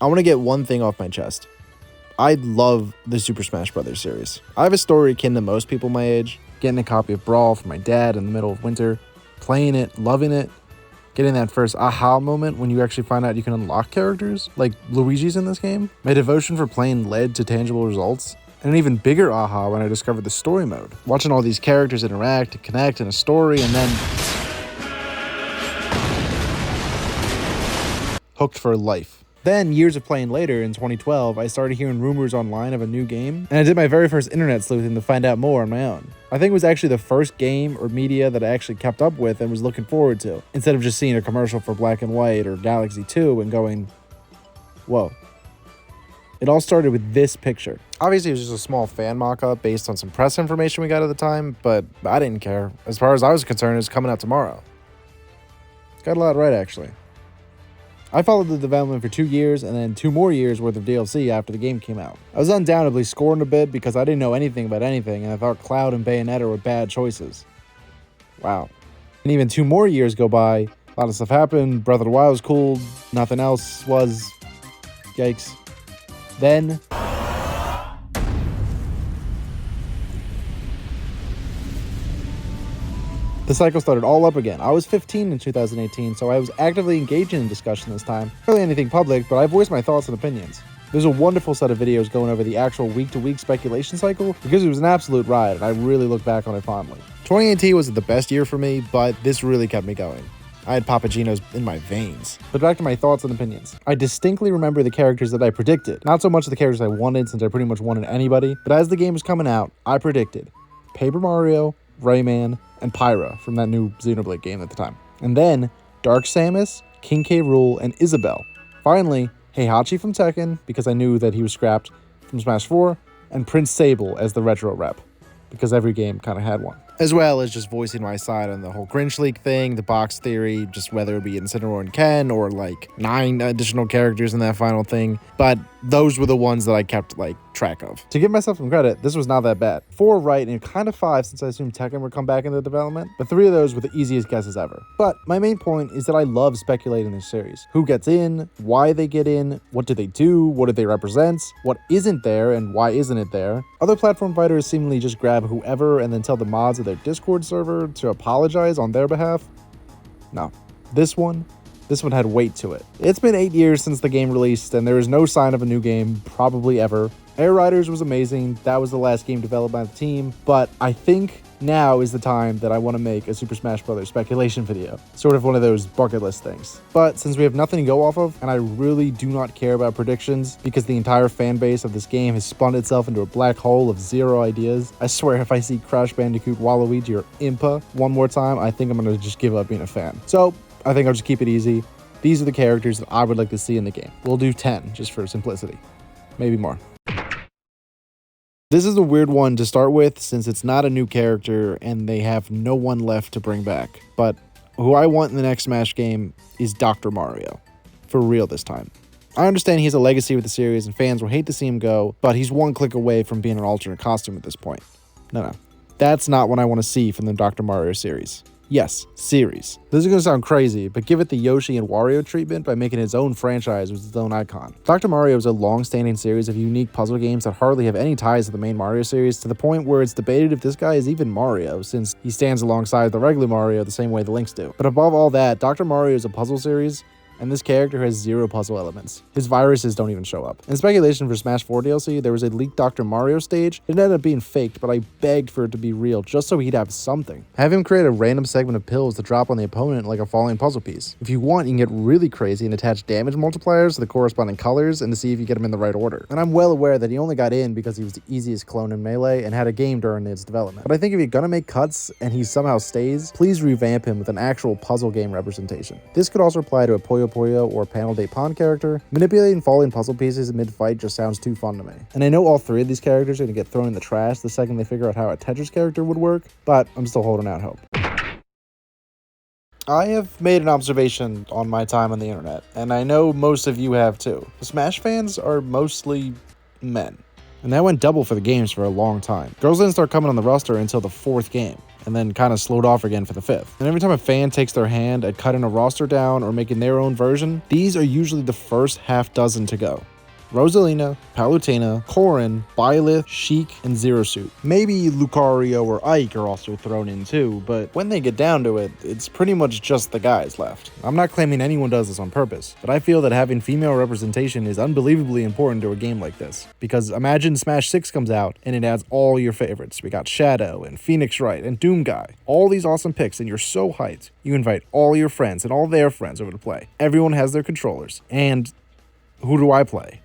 I want to get one thing off my chest. I love the Super Smash Bros. Series. I have a story akin to most people my age, getting a copy of Brawl from my dad in the middle of winter, playing it, loving it, getting that first aha moment when you actually find out you can unlock characters, like Luigi's in this game. My devotion for playing led to tangible results, and an even bigger aha when I discovered the story mode. Watching all these characters interact and connect in a story, and then hooked for life. Then, years of playing later, in 2012, I started hearing rumors online of a new game, and I did my very first internet sleuthing to find out more on my own. I think it was actually the first game or media that I actually kept up with and was looking forward to, instead of just seeing a commercial for Black and White or Galaxy 2 and going, whoa. It all started with this picture. Obviously, it was just a small fan mock-up based on some press information we got at the time, but I didn't care. As far as I was concerned, it was coming out tomorrow. Got a lot right, actually. I followed the development for 2 years and then 2 more years worth of DLC after the game came out. I was undoubtedly scorned a bit because I didn't know anything about anything and I thought Cloud and Bayonetta were bad choices. Wow. And even 2 more years go by, a lot of stuff happened, Breath of the Wild was cool, nothing else was. Yikes. Then the cycle started all up again. I was 15 in 2018, so I was actively engaging in discussion this time. Not really anything public, but I voiced my thoughts and opinions. There's a wonderful set of videos going over the actual week-to-week speculation cycle because it was an absolute ride, and I really look back on it fondly. 2018 wasn't the best year for me, but this really kept me going. I had Papagenos in my veins. But back to my thoughts and opinions. I distinctly remember the characters that I predicted. Not so much the characters I wanted, since I pretty much wanted anybody, but as the game was coming out, I predicted Paper Mario, Rayman, and Pyra from that new Xenoblade game at the time. And then Dark Samus, King K. Rool, and Isabelle. Finally, Heihachi from Tekken, because I knew that he was scrapped from Smash 4, and Prince Sable as the retro rep, because every game kind of had one. As well as just voicing my side on the whole Grinch League thing, the box theory, just whether it be Incineroar and Ken, or like 9 additional characters in that final thing. But those were the ones that I kept track of. To give myself some credit, this was not that bad. 4 right and kind of 5 since I assumed Tekken would come back into development, but 3 of those were the easiest guesses ever. But my main point is that I love speculating this series. Who gets in, why they get in, what do they do, what do they represent, what isn't there and why isn't it there. Other platform fighters seemingly just grab whoever and then tell the mods of their Discord server to apologize on their behalf. No, this one had weight to it. It's been 8 years since the game released, and there is no sign of a new game, probably ever. Air Riders was amazing, that was the last game developed by the team, but I think now is the time that I want to make a Super Smash Bros. Speculation video. Sort of one of those bucket list things. But since we have nothing to go off of, and I really do not care about predictions, because the entire fan base of this game has spun itself into a black hole of 0 ideas, I swear if I see Crash Bandicoot, Waluigi, or Impa one more time, I think I'm going to just give up being a fan. So, I think I'll just keep it easy. These are the characters that I would like to see in the game. We'll do 10, just for simplicity. Maybe more. This is a weird one to start with, since it's not a new character and they have no one left to bring back. But who I want in the next Smash game is Dr. Mario. For real this time. I understand he has a legacy with the series and fans will hate to see him go, but he's one click away from being an alternate costume at this point. No. That's not what I want to see from the Dr. Mario series. Yes, series. This is going to sound crazy, but give it the Yoshi and Wario treatment by making its own franchise with its own icon. Dr. Mario is a long-standing series of unique puzzle games that hardly have any ties to the main Mario series, to the point where it's debated if this guy is even Mario, since he stands alongside the regular Mario the same way the Links do. But above all that, Dr. Mario is a puzzle series, and this character has 0 puzzle elements. His viruses don't even show up. In speculation for Smash 4 DLC, there was a leaked Dr. Mario stage. It ended up being faked, but I begged for it to be real just so he'd have something. Have him create a random segment of pills to drop on the opponent like a falling puzzle piece. If you want, you can get really crazy and attach damage multipliers to the corresponding colors and to see if you get them in the right order. And I'm well aware that he only got in because he was the easiest clone in Melee and had a game during its development. But I think if you're gonna make cuts and he somehow stays, please revamp him with an actual puzzle game representation. This could also apply to a Puyo Puyo or Panel de Pon character. Manipulating falling puzzle pieces mid-fight just sounds too fun to me. And I know all 3 of these characters are gonna get thrown in the trash the second they figure out how a Tetris character would work, but I'm still holding out hope. I have made an observation on my time on the internet, and I know most of you have too. The Smash fans are mostly men. And that went double for the games for a long time. Girls didn't start coming on the roster until the 4th game. and then kind of slowed off again for the 5th. And every time a fan takes their hand at cutting a roster down or making their own version, these are usually the first half dozen to go. Rosalina, Palutena, Corrin, Byleth, Sheik, and Zero Suit. Maybe Lucario or Ike are also thrown in too, but when they get down to it, it's pretty much just the guys left. I'm not claiming anyone does this on purpose, but I feel that having female representation is unbelievably important to a game like this. Because imagine Smash 6 comes out and it adds all your favorites. We got Shadow and Phoenix Wright and Doomguy. All these awesome picks, and you're so hyped. You invite all your friends and all their friends over to play. Everyone has their controllers. And who do I play?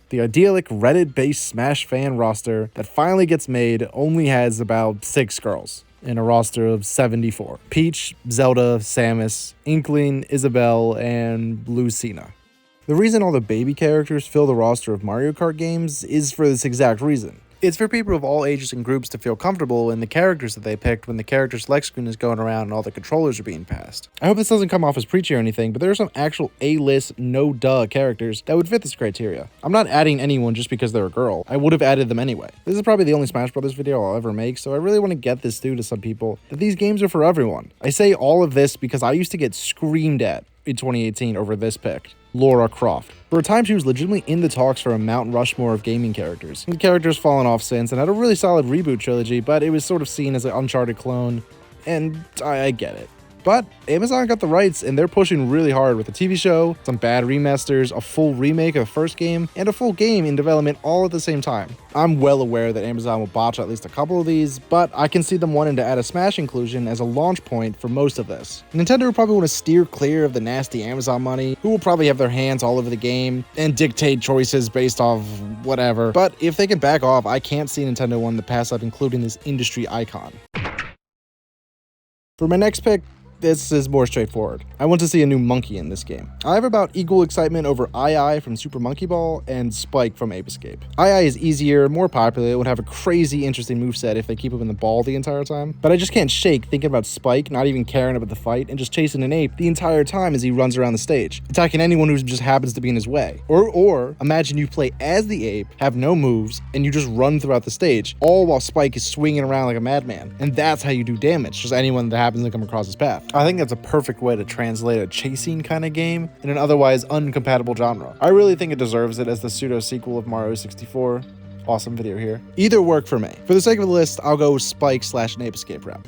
The idyllic Reddit-based Smash fan roster that finally gets made only has about 6 girls in a roster of 74. Peach, Zelda, Samus, Inkling, Isabelle, and Lucina. The reason all the baby characters fill the roster of Mario Kart games is for this exact reason. It's for people of all ages and groups to feel comfortable in the characters that they picked when the character select screen is going around and all the controllers are being passed. I hope this doesn't come off as preachy or anything, but there are some actual A-list, no-duh characters that would fit this criteria. I'm not adding anyone just because they're a girl. I would have added them anyway. This is probably the only Smash Bros. Video I'll ever make, so I really want to get this through to some people that these games are for everyone. I say all of this because I used to get screamed at in 2018 over this pick. Lara Croft. For a time, she was legitimately in the talks for a Mount Rushmore of gaming characters. The character's fallen off since and had a really solid reboot trilogy, but it was sort of seen as an Uncharted clone, and I get it. But Amazon got the rights, and they're pushing really hard with a TV show, some bad remasters, a full remake of the first game, and a full game in development all at the same time. I'm well aware that Amazon will botch at least a couple of these, but I can see them wanting to add a Smash inclusion as a launch point for most of this. Nintendo will probably want to steer clear of the nasty Amazon money, who will probably have their hands all over the game and dictate choices based off whatever. But if they can back off, I can't see Nintendo wanting to pass up including this industry icon. For my next pick, this is more straightforward. I want to see a new monkey in this game. I have about equal excitement over II from Super Monkey Ball and Spike from Ape Escape. II is easier, more popular, it would have a crazy interesting moveset if they keep him in the ball the entire time. But I just can't shake thinking about Spike not even caring about the fight and just chasing an ape the entire time as he runs around the stage, attacking anyone who just happens to be in his way. Or imagine you play as the ape, have no moves, and you just run throughout the stage, all while Spike is swinging around like a madman. And that's how you do damage, just anyone that happens to come across his path. I think that's a perfect way to translate a chasing kind of game in an otherwise uncompatible genre. I really think it deserves it as the pseudo-sequel of Mario 64. Awesome video here. Either work for me. For the sake of the list, I'll go Spike / Ape Escape route.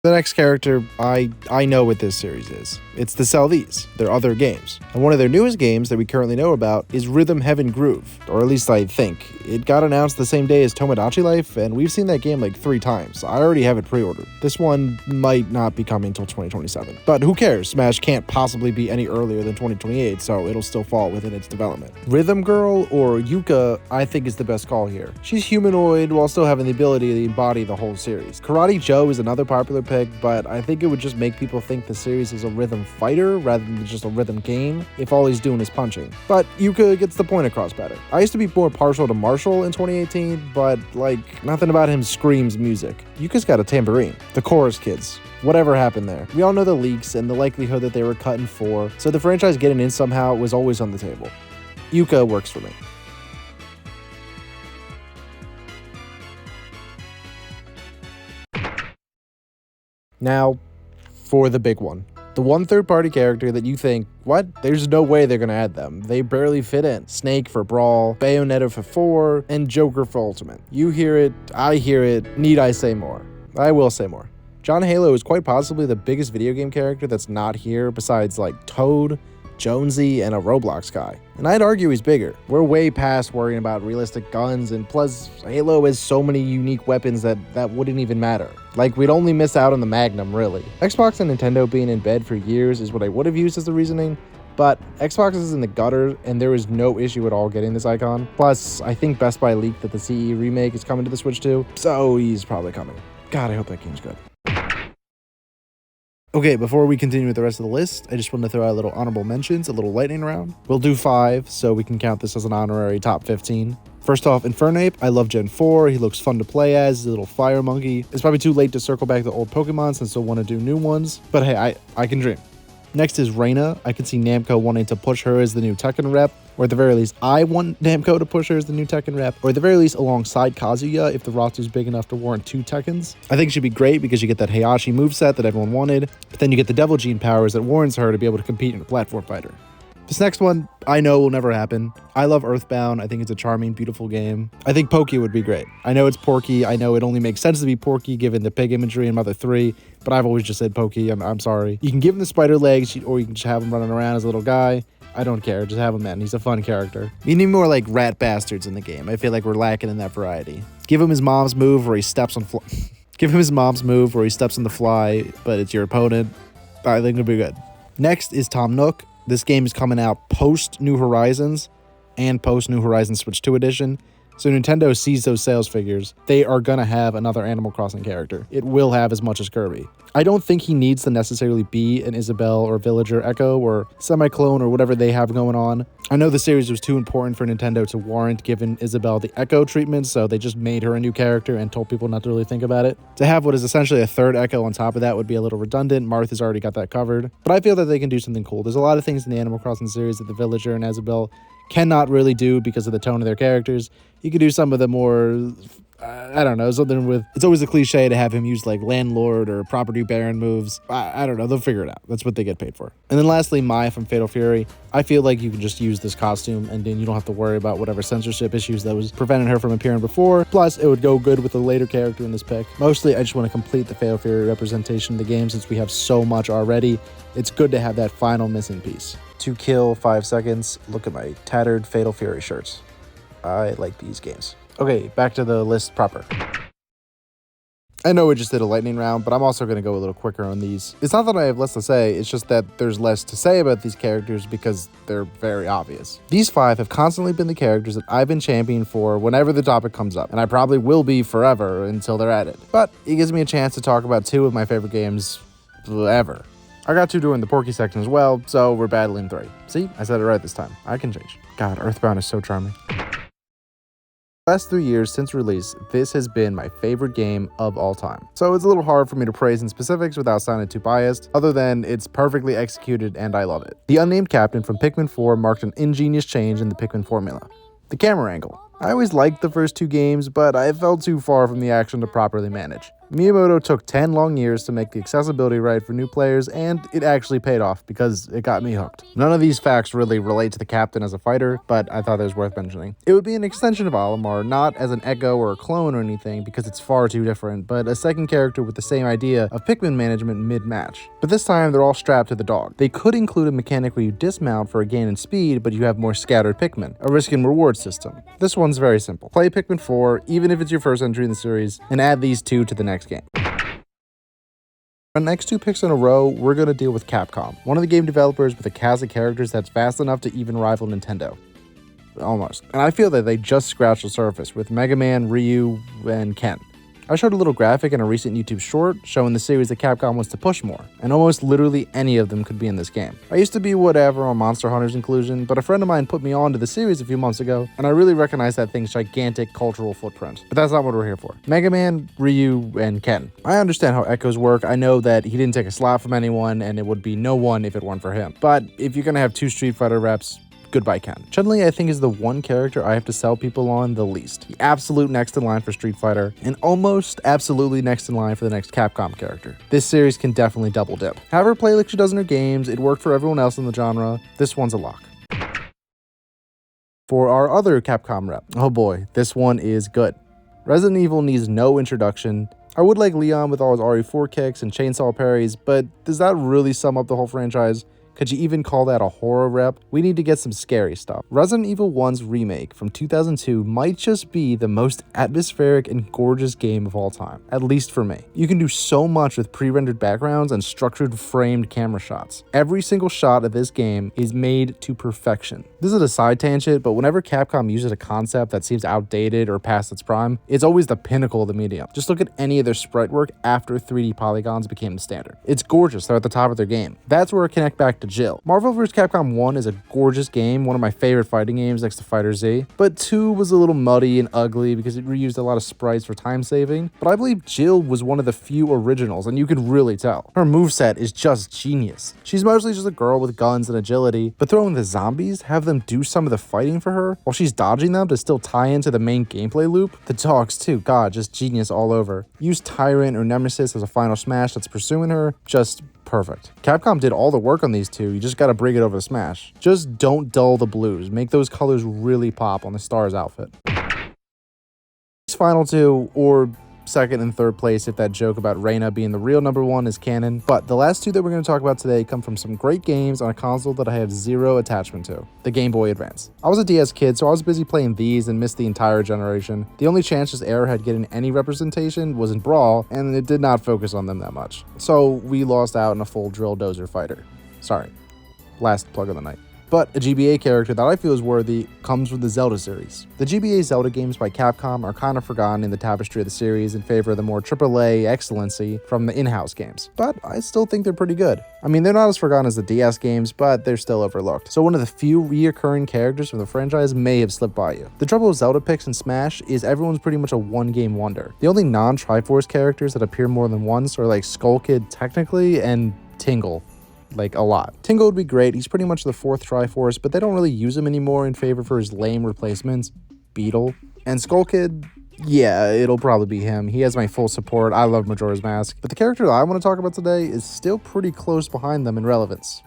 The next character, I know what this series is. It's the Salvese, their other games. And one of their newest games that we currently know about is Rhythm Heaven Groove, or at least I think. It got announced the same day as Tomodachi Life, and we've seen that game like 3 times. I already have it pre-ordered. This one might not be coming until 2027. But who cares? Smash can't possibly be any earlier than 2028, so it'll still fall within its development. Rhythm Girl, or Yuka, I think is the best call here. She's humanoid while still having the ability to embody the whole series. Karate Joe is another popular pick, but I think it would just make people think the series is a rhythm fighter rather than just a rhythm game if all he's doing is punching. But Yuka gets the point across better. I used to be more partial to Marshall in 2018, but like, nothing about him screams music. Yuka's got a tambourine. The chorus kids. Whatever happened there? We all know the leaks and the likelihood that they were cut in 4, so the franchise getting in somehow was always on the table. Yuka works for me. Now, for the big one. The one third-party character that you think, what? There's no way they're gonna add them. They barely fit in. Snake for Brawl, Bayonetta for 4, and Joker for Ultimate. You hear it, I hear it, need I say more? I will say more. John Halo is quite possibly the biggest video game character that's not here besides like Toad, Jonesy, and a Roblox guy. And I'd argue he's bigger. We're way past worrying about realistic guns, and plus Halo has so many unique weapons that wouldn't even matter. Like, we'd only miss out on the Magnum, really. Xbox and Nintendo being in bed for years is what I would have used as the reasoning, but Xbox is in the gutter, and there is no issue at all getting this icon. Plus, I think Best Buy leaked that the CE remake is coming to the Switch too, so he's probably coming. God, I hope that game's good. Okay, before we continue with the rest of the list, I just want to throw out a little honorable mentions, a little lightning round. We'll do 5, so we can count this as an honorary top 15. First off, Infernape. I love Gen 4. He looks fun to play as. He's a little fire monkey. It's probably too late to circle back to old Pokemon since I want to do new ones, but hey, I can dream. Next is Reina. I can see Namco wanting to push her as the new Tekken rep, or at the very least, I want Namco to push her as the new Tekken rep, or at the very least alongside Kazuya if the roster's big enough to warrant 2 Tekkens. I think she'd be great because you get that Heihachi moveset that everyone wanted, but then you get the Devil Gene powers that warrants her to be able to compete in a platform fighter. This next one, I know will never happen. I love Earthbound. I think it's a charming, beautiful game. I think Pokey would be great. I know it's Porky. I know it only makes sense to be Porky given the pig imagery in Mother 3, but I've always just said Pokey. I'm sorry. You can give him the spider legs, or you can just have him running around as a little guy. I don't care. Just have him in. He's a fun character. We need more like rat bastards in the game. I feel like we're lacking in that variety. Give him his mom's move where he steps on Give him his mom's move where he steps on the fly, but it's your opponent. I think it'll be good. Next is Tom Nook. This game is coming out post New Horizons and post New Horizons Switch 2 edition. So Nintendo sees those sales figures. They are going to have another Animal Crossing character. It will have as much as Kirby. I don't think he needs to necessarily be an Isabelle or Villager Echo or Semi-Clone or whatever they have going on. I know the series was too important for Nintendo to warrant giving Isabelle the Echo treatment, so they just made her a new character and told people not to really think about it. To have what is essentially a third Echo on top of that would be a little redundant. Martha's already got that covered. But I feel that they can do something cool. There's a lot of things in the Animal Crossing series that the Villager and Isabelle cannot really do because of the tone of their characters. You could do some of the more, I don't know, something with, it's always a cliche to have him use like landlord or property baron moves. I don't know, they'll figure it out. That's what they get paid for. And then lastly, Maya from Fatal Fury. I feel like you can just use this costume and then you don't have to worry about whatever censorship issues that was preventing her from appearing before. Plus, it would go good with the later character in this pick. Mostly, I just want to complete the Fatal Fury representation of the game since we have so much already. It's good to have that final missing piece. To kill 5 seconds, look at my tattered Fatal Fury shirts. I like these games. Okay, back to the list proper. I know we just did a lightning round, but I'm also going to go a little quicker on these. It's not that I have less to say, it's just that there's less to say about these characters because they're very obvious. These 5 have constantly been the characters that I've been championing for whenever the topic comes up, and I probably will be forever until they're added. But it gives me a chance to talk about 2 of my favorite games ever. I got 2 during the Porky section as well, so we're battling 3. See, I said it right this time. I can change. God, Earthbound is so charming. The last 3 years since release, this has been my favorite game of all time. So it's a little hard for me to praise in specifics without sounding too biased, other than it's perfectly executed and I love it. The unnamed captain from Pikmin 4 marked an ingenious change in the Pikmin formula. The camera angle. I always liked the first 2 games, but I felt too far from the action to properly manage. Miyamoto took 10 long years to make the accessibility right for new players, and it actually paid off because it got me hooked. None of these facts really relate to the captain as a fighter, but I thought it was worth mentioning. It would be an extension of Olimar, not as an echo or a clone or anything because it's far too different, but a second character with the same idea of Pikmin management mid-match. But this time they're all strapped to the dog. They could include a mechanic where you dismount for a gain in speed, but you have more scattered Pikmin, a risk and reward system. This one's very simple. Play Pikmin 4, even if it's your first entry in the series, and add these 2 to the next game. Our next 2 picks in a row, we're going to deal with Capcom, one of the game developers with a cast of characters that's vast enough to even rival Nintendo. Almost. And I feel that they just scratched the surface with Mega Man, Ryu, and Ken. I showed a little graphic in a recent YouTube short showing the series that Capcom wants to push more, and almost literally any of them could be in this game. I used to be whatever on Monster Hunter's inclusion, but a friend of mine put me on to the series a few months ago, and I really recognize that thing's gigantic cultural footprint. But that's not what we're here for. Mega Man, Ryu, and Ken. I understand how echoes work. I know that he didn't take a slot from anyone, and it would be no one if it weren't for him. But if you're gonna have 2 Street Fighter reps, goodbye Ken. Chun-Li, I think, is the one character I have to sell people on the least. The absolute next in line for Street Fighter, and almost absolutely next in line for the next Capcom character. This series can definitely double dip. Have her play like she does in her games, it worked for everyone else in the genre, this one's a lock. For our other Capcom rep, oh boy, this one is good. Resident Evil needs no introduction. I would like Leon with all his RE4 kicks and chainsaw parries, but does that really sum up the whole franchise? Could you even call that a horror rep? We need to get some scary stuff. Resident Evil 1's remake from 2002 might just be the most atmospheric and gorgeous game of all time, at least for me. You can do so much with pre-rendered backgrounds and structured framed camera shots. Every single shot of this game is made to perfection. This is a side tangent, but whenever Capcom uses a concept that seems outdated or past its prime, it's always the pinnacle of the medium. Just look at any of their sprite work after 3D polygons became the standard. It's gorgeous, they're at the top of their game. That's where I connect back to Jill. Marvel vs. Capcom 1 is a gorgeous game, one of my favorite fighting games next to Fighter Z, but 2 was a little muddy and ugly because it reused a lot of sprites for time saving, but I believe Jill was one of the few originals, and you can really tell. Her moveset is just genius. She's mostly just a girl with guns and agility, but throw in the zombies, have them do some of the fighting for her, while she's dodging them to still tie into the main gameplay loop. The dogs too, god, just genius all over. Use Tyrant or Nemesis as a final smash that's pursuing her, just perfect. Capcom did all the work on these two, you just gotta bring it over to Smash. Just don't dull the blues, make those colors really pop on the Star's outfit. These final two, or second and third place if that joke about Reina being the real #1 is canon, but the last two that we're going to talk about today come from some great games on a console that I have zero attachment to, the Game Boy Advance. I was a DS kid, so I was busy playing these and missed the entire generation. The only chance this era had getting any representation was in Brawl, and it did not focus on them that much. So we lost out in a full drill dozer fighter. Sorry. Last plug of the night. But a GBA character that I feel is worthy comes from the Zelda series. The GBA Zelda games by Capcom are kind of forgotten in the tapestry of the series in favor of the more AAA excellency from the in-house games, but I still think they're pretty good. I mean, they're not as forgotten as the DS games, but they're still overlooked. So one of the few reoccurring characters from the franchise may have slipped by you. The trouble with Zelda picks in Smash is everyone's pretty much a one-game wonder. The only non-Triforce characters that appear more than once are like Skull Kid technically and Tingle. Like a lot. Tingle would be great, he's pretty much the 4th Triforce, but they don't really use him anymore in favor for his lame replacements, Beetle. And Skull Kid, yeah, it'll probably be him. He has my full support, I love Majora's Mask. But the character that I want to talk about today is still pretty close behind them in relevance.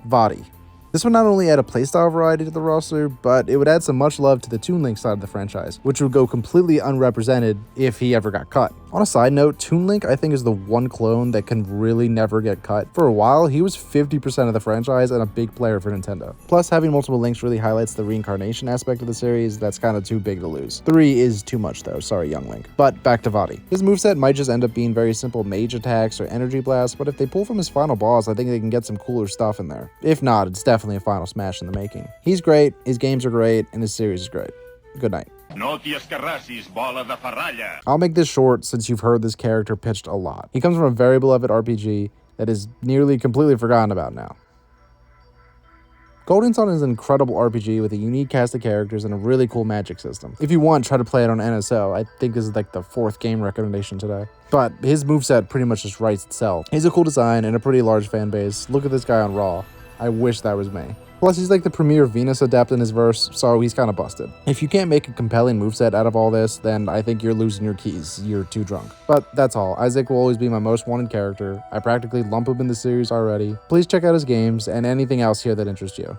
Vaati. This would not only add a playstyle variety to the roster, but it would add some much love to the Toon Link side of the franchise, which would go completely unrepresented if he ever got cut. On a side note, Toon Link I think is the one clone that can really never get cut. For a while, he was 50% of the franchise and a big player for Nintendo. Plus, having multiple Links really highlights the reincarnation aspect of the series that's kind of too big to lose. 3 is too much though, sorry Young Link. But back to Vaati. His moveset might just end up being very simple mage attacks or energy blasts, but if they pull from his final boss, I think they can get some cooler stuff in there. If not, it's definitely a final Smash in the making. He's great, his games are great, and his series is great. Good night. No t'hi escarrassis, bola de ferralla. I'll make this short since you've heard this character pitched a lot. He comes from a very beloved RPG that is nearly completely forgotten about now. Golden Sun is an incredible RPG with a unique cast of characters and a really cool magic system. If you want, try to play it on NSO. I think this is like the 4th game recommendation today. But his moveset pretty much just writes itself. He's a cool design and a pretty large fan base. Look at this guy on Raw. I wish that was me. Plus, he's like the premier Venus adept in his verse, so he's kind of busted. If you can't make a compelling moveset out of all this, then I think you're losing your keys. You're too drunk. But that's all. Isaac will always be my most wanted character. I practically lump him in the series already. Please check out his games and anything else here that interests you.